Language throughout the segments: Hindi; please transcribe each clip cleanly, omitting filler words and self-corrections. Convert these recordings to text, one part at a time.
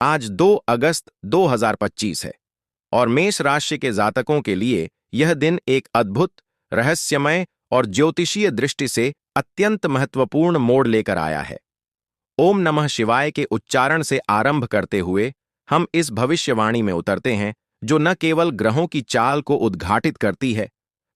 आज 2 अगस्त 2025 है और मेष राशि के जातकों के लिए यह दिन एक अद्भुत, रहस्यमय और ज्योतिषीय दृष्टि से अत्यंत महत्वपूर्ण मोड़ लेकर आया है। ओम नमः शिवाय के उच्चारण से आरंभ करते हुए हम इस भविष्यवाणी में उतरते हैं जो न केवल ग्रहों की चाल को उद्घाटित करती है,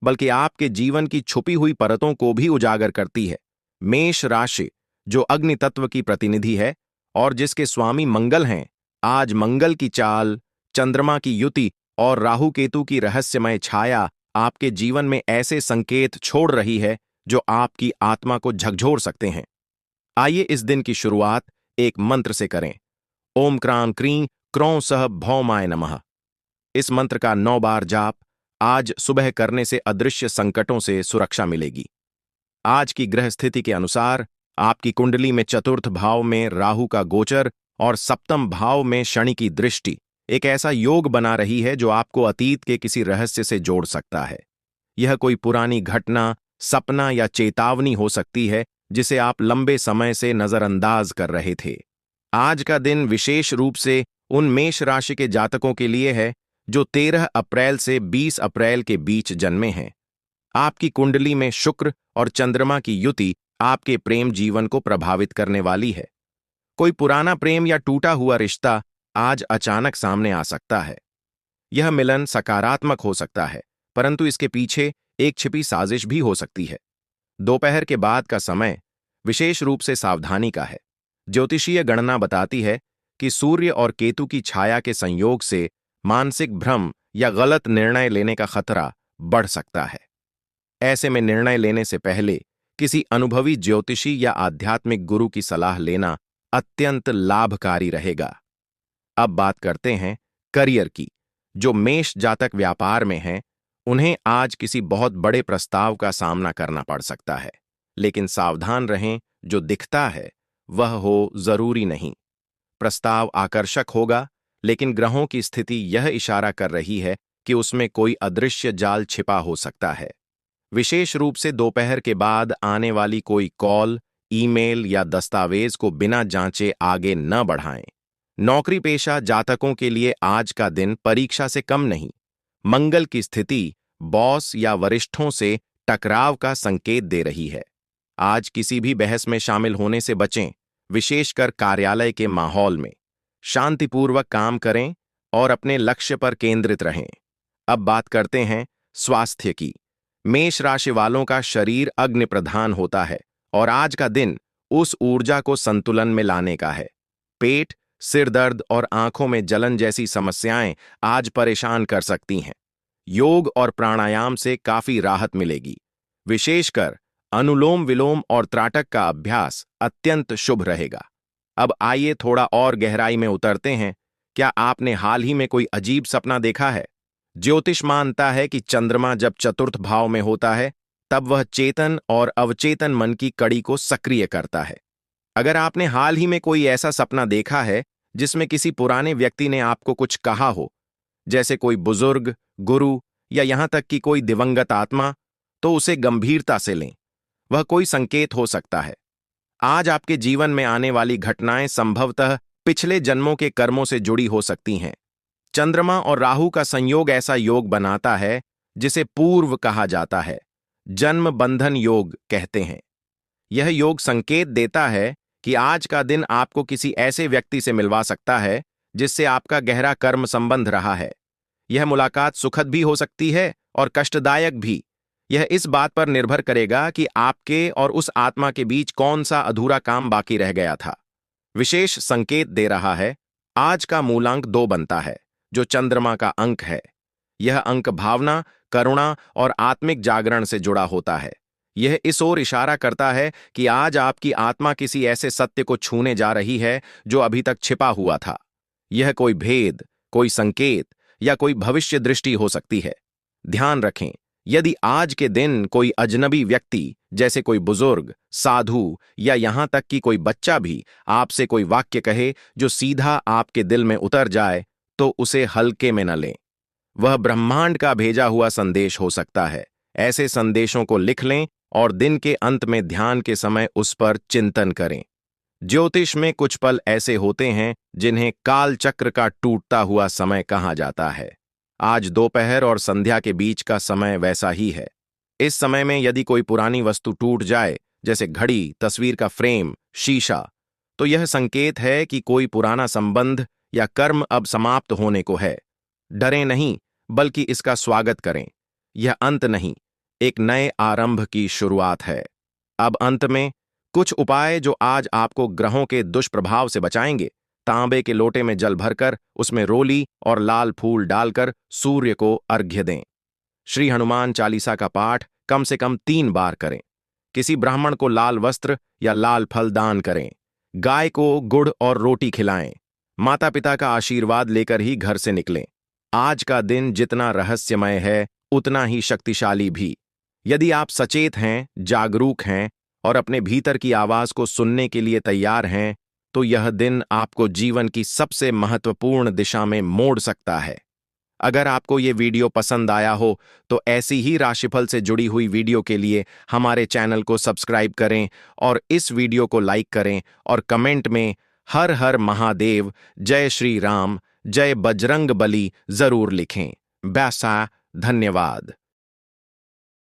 बल्कि आपके जीवन की छुपी हुई परतों को भी उजागर करती है। मेष राशि, जो अग्नि तत्व की प्रतिनिधि है और जिसके स्वामी मंगल हैं, आज मंगल की चाल, चंद्रमा की युति और राहु केतु की रहस्यमय छाया आपके जीवन में ऐसे संकेत छोड़ रही है जो आपकी आत्मा को झकझोर सकते हैं। आइए इस दिन की शुरुआत एक मंत्र से करें। ओम क्रां क्रीं क्रौं सह भौमाय नमः। इस मंत्र का 9 बार जाप आज सुबह करने से अदृश्य संकटों से सुरक्षा मिलेगी। आज की ग्रह स्थिति के अनुसार आपकी कुंडली में चतुर्थ भाव में राहु का गोचर और सप्तम भाव में शनि की दृष्टि एक ऐसा योग बना रही है जो आपको अतीत के किसी रहस्य से जोड़ सकता है। यह कोई पुरानी घटना, सपना या चेतावनी हो सकती है जिसे आप लंबे समय से नजरअंदाज कर रहे थे। आज का दिन विशेष रूप से उन मेष राशि के जातकों के लिए है जो 13 अप्रैल से 20 अप्रैल के बीच जन्मे हैं। आपकी कुंडली में शुक्र और चंद्रमा की युति आपके प्रेम जीवन को प्रभावित करने वाली है। कोई पुराना प्रेम या टूटा हुआ रिश्ता आज अचानक सामने आ सकता है। यह मिलन सकारात्मक हो सकता है, परंतु इसके पीछे एक छिपी साजिश भी हो सकती है। दोपहर के बाद का समय विशेष रूप से सावधानी का है। ज्योतिषीय गणना बताती है कि सूर्य और केतु की छाया के संयोग से मानसिक भ्रम या गलत निर्णय लेने का खतरा बढ़ सकता है। ऐसे में निर्णय लेने से पहले किसी अनुभवी ज्योतिषी या आध्यात्मिक गुरु की सलाह लेना अत्यंत लाभकारी रहेगा। अब बात करते हैं करियर की। जो मेष जातक व्यापार में हैं, उन्हें आज किसी बहुत बड़े प्रस्ताव का सामना करना पड़ सकता है, लेकिन सावधान रहें, जो दिखता है वह हो जरूरी नहीं। प्रस्ताव आकर्षक होगा, लेकिन ग्रहों की स्थिति यह इशारा कर रही है कि उसमें कोई अदृश्य जाल छिपा हो सकता है। विशेष रूप से दोपहर के बाद आने वाली कोई कॉल, ईमेल या दस्तावेज को बिना जांचे आगे न बढ़ाएं। नौकरी पेशा जातकों के लिए आज का दिन परीक्षा से कम नहीं। मंगल की स्थिति बॉस या वरिष्ठों से टकराव का संकेत दे रही है। आज किसी भी बहस में शामिल होने से बचें, विशेषकर कार्यालय के माहौल में। शांतिपूर्वक काम करें और अपने लक्ष्य पर केंद्रित रहें। अब बात करते हैं स्वास्थ्य की। मेष राशि वालों का शरीर अग्नि प्रधान होता है और आज का दिन उस ऊर्जा को संतुलन में लाने का है। पेट, सिर दर्द और आंखों में जलन जैसी समस्याएं आज परेशान कर सकती हैं। योग और प्राणायाम से काफी राहत मिलेगी। विशेषकर अनुलोम विलोम और त्राटक का अभ्यास अत्यंत शुभ रहेगा। अब आइए थोड़ा और गहराई में उतरते हैं। क्या आपने हाल ही में कोई अजीब सपना देखा है? ज्योतिष मानता है कि चंद्रमा जब चतुर्थ भाव में होता है, तब वह चेतन और अवचेतन मन की कड़ी को सक्रिय करता है। अगर आपने हाल ही में कोई ऐसा सपना देखा है जिसमें किसी पुराने व्यक्ति ने आपको कुछ कहा हो, जैसे कोई बुजुर्ग, गुरु या यहां तक कि कोई दिवंगत आत्मा, तो उसे गंभीरता से लें। वह कोई संकेत हो सकता है। आज आपके जीवन में आने वाली घटनाएं संभवतः पिछले जन्मों के कर्मों से जुड़ी हो सकती हैं। चंद्रमा और राहु का संयोग ऐसा योग बनाता है जिसे पूर्व कहा जाता है। जन्म बंधन योग कहते हैं। यह योग संकेत देता है कि आज का दिन आपको किसी ऐसे व्यक्ति से मिलवा सकता है जिससे आपका गहरा कर्म संबंध रहा है। यह मुलाकात सुखद भी हो सकती है और कष्टदायक भी। यह इस बात पर निर्भर करेगा कि आपके और उस आत्मा के बीच कौन सा अधूरा काम बाकी रह गया था। विशेष संकेत दे रहा है। आज का मूलांक 2 बनता है, जो चंद्रमा का अंक है। यह अंक भावना, करुणा और आत्मिक जागरण से जुड़ा होता है। यह इस ओर इशारा करता है कि आज आपकी आत्मा किसी ऐसे सत्य को छूने जा रही है जो अभी तक छिपा हुआ था। यह कोई भेद, कोई संकेत या कोई भविष्य दृष्टि हो सकती है। ध्यान रखें, यदि आज के दिन कोई अजनबी व्यक्ति, जैसे कोई बुजुर्ग, साधु या यहां तक कि कोई बच्चा भी आपसे कोई वाक्य कहे जो सीधा आपके दिल में उतर जाए, तो उसे हल्के में न लें। वह ब्रह्मांड का भेजा हुआ संदेश हो सकता है। ऐसे संदेशों को लिख लें और दिन के अंत में ध्यान के समय उस पर चिंतन करें। ज्योतिष में कुछ पल ऐसे होते हैं जिन्हें काल चक्र का टूटता हुआ समय कहा जाता है। आज दोपहर और संध्या के बीच का समय वैसा ही है। इस समय में यदि कोई पुरानी वस्तु टूट जाए, जैसे घड़ी, तस्वीर का फ्रेम, शीशा, तो यह संकेत है कि कोई पुराना संबंध या कर्म अब समाप्त होने को है। डरें नहीं, बल्कि इसका स्वागत करें। यह अंत नहीं, एक नए आरंभ की शुरुआत है। अब अंत में कुछ उपाय जो आज आपको ग्रहों के दुष्प्रभाव से बचाएंगे। तांबे के लोटे में जल भरकर उसमें रोली और लाल फूल डालकर सूर्य को अर्घ्य दें। श्री हनुमान चालीसा का पाठ कम से कम 3 बार करें। किसी ब्राह्मण को लाल वस्त्र या लाल फल दान करें। गाय को गुड़ और रोटी खिलाएं। माता पिता का आशीर्वाद लेकर ही घर से निकलें। आज का दिन जितना रहस्यमय है, उतना ही शक्तिशाली भी। यदि आप सचेत हैं, जागरूक हैं और अपने भीतर की आवाज को सुनने के लिए तैयार हैं, तो यह दिन आपको जीवन की सबसे महत्वपूर्ण दिशा में मोड़ सकता है। अगर आपको ये वीडियो पसंद आया हो, तो ऐसी ही राशिफल से जुड़ी हुई वीडियो के लिए हमारे चैनल को सब्सक्राइब करें और इस वीडियो को लाइक करें और कमेंट में हर हर महादेव, जय श्री राम, जय बजरंग बली जरूर लिखें। बैसा, धन्यवाद।